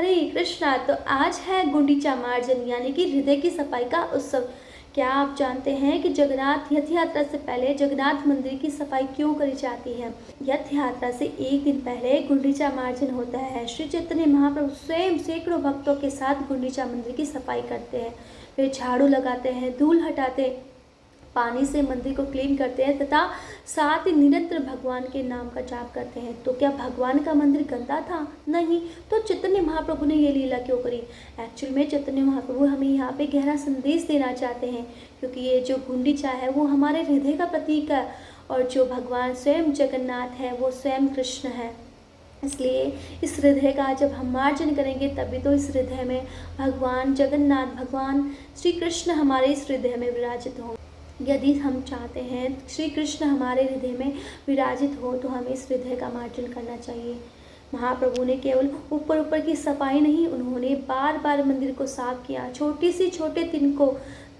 हरे कृष्णा। तो आज है गुंडीचा मार्जन यानी कि हृदय की सफाई का उत्सव। क्या आप जानते हैं कि जगन्नाथ रथ यात्रा से पहले जगन्नाथ मंदिर की सफाई क्यों करी जाती है? रथ यात्रा से एक दिन पहले गुंडीचा मार्जन होता है। श्री चैतन्य महाप्रभु स्वयं सैकड़ों भक्तों के साथ गुंडीचा मंदिर की सफाई करते हैं। वे झाड़ू लगाते हैं, धूल हटाते, पानी से मंदिर को क्लीन करते हैं तथा साथ ही निरंतर भगवान के नाम का जाप करते हैं। तो क्या भगवान का मंदिर गंदा था? नहीं। तो चैतन्य महाप्रभु ने ये लीला क्यों करी? एक्चुअल में चैतन्य महाप्रभु हमें यहाँ पे गहरा संदेश देना चाहते हैं, क्योंकि ये जो गुंडीचा है वो हमारे हृदय का प्रतीक है, और जो भगवान स्वयं जगन्नाथ है वो स्वयं कृष्ण है। इसलिए इस हृदय का जब हम मार्जन करेंगे तभी तो इस हृदय में भगवान जगन्नाथ, भगवान श्री कृष्ण हमारे इस हृदय में विराजित हों। यदि हम चाहते हैं श्री कृष्ण हमारे हृदय में विराजित हो तो हमें इस हृदय का मार्जन करना चाहिए। महाप्रभु ने केवल ऊपर ऊपर की सफाई नहीं, उन्होंने बार बार मंदिर को साफ किया। छोटी सी छोटे तिनकों,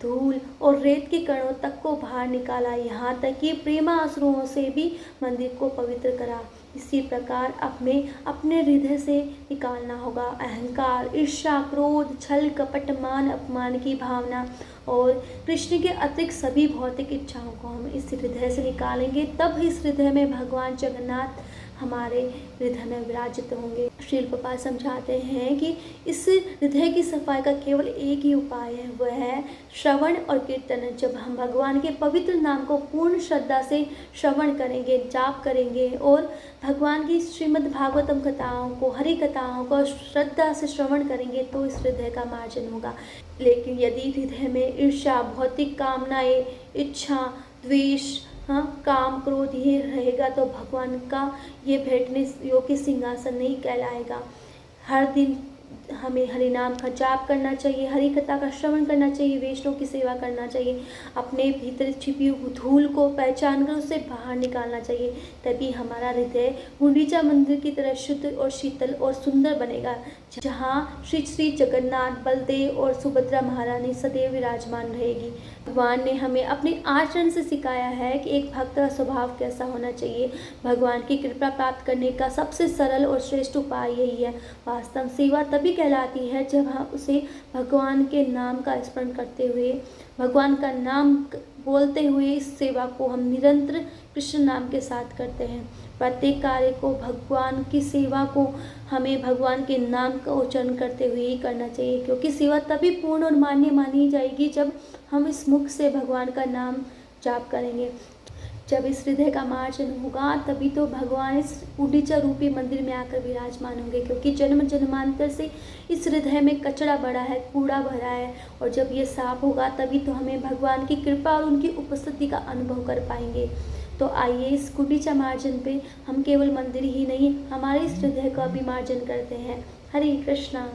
धूल और रेत के कणों तक को बाहर निकाला, यहाँ तक कि प्रेमाश्रुओं से भी मंदिर को पवित्र करा। इसी प्रकार अपने हृदय से निकालना होगा अहंकार, ईर्ष्या, क्रोध, छल, कपट, मान, अपमान की भावना और कृष्ण के अतिरिक्त सभी भौतिक इच्छाओं को हम इस हृदय से निकालेंगे, तब इस हृदय में भगवान जगन्नाथ हमारे हृदय में विराजित होंगे। श्रील प्रभुपाद समझाते हैं कि इस हृदय की सफाई का केवल एक ही उपाय है, वह है श्रवण और कीर्तन। जब हम भगवान के पवित्र नाम को पूर्ण श्रद्धा से श्रवण करेंगे, जाप करेंगे और भगवान की श्रीमद् भागवतम कथाओं को, हरि कथाओं को श्रद्धा से श्रवण करेंगे तो इस हृदय का मार्जन होगा। लेकिन यदि हृदय में ईर्ष्या, भौतिक कामनाएं, इच्छा, द्वेष, काम, क्रोध ये रहेगा तो भगवान का ये बैठने योग्य सिंहासन नहीं कहलाएगा। हर दिन हमें हरि नाम का जाप करना चाहिए, हरि कथा का श्रवण करना चाहिए, वैष्णव की सेवा करना चाहिए। अपने भीतर छिपी हुई धूल को पहचान कर उसे बाहर निकालना चाहिए, तभी हमारा हृदय गुंडीचा मंदिर की तरह शुद्ध और शीतल और सुंदर बनेगा, जहाँ श्री श्री जगन्नाथ, बलदेव और सुभद्रा महारानी सदैव विराजमान रहेगी। भगवान ने हमें अपने आचरण से सिखाया है कि एक भक्त का स्वभाव कैसा होना चाहिए। भगवान की कृपा प्राप्त करने का सबसे सरल और श्रेष्ठ उपाय यही है। वास्तव सेवा तभी कहलाती है जब हम उसे भगवान के नाम का स्मरण करते हुए, भगवान का नाम बोलते हुए इस सेवा को हम निरंतर कृष्ण नाम के साथ करते हैं। प्रत्येक कार्य को, भगवान की सेवा को हमें भगवान के नाम का उच्चारण करते हुए ही करना चाहिए, क्योंकि सेवा तभी पूर्ण और मान्य मानी जाएगी जब हम इस मुख से भगवान का नाम जाप करेंगे। जब इस हृदय का मार्जन होगा तभी तो भगवान इस गुंडीचा रूपी मंदिर में आकर विराजमान होंगे, क्योंकि जन्म जन्मांतर से इस हृदय में कचरा भरा है, कूड़ा भरा है, और जब ये साफ होगा तभी तो हमें भगवान की कृपा और उनकी उपस्थिति का अनुभव कर पाएंगे। तो आइए इस गुंडीचा मार्जन पे हम केवल मंदिर ही नहीं, हमारे इस हृदय का भी मार्जन करते हैं। हरे कृष्णा।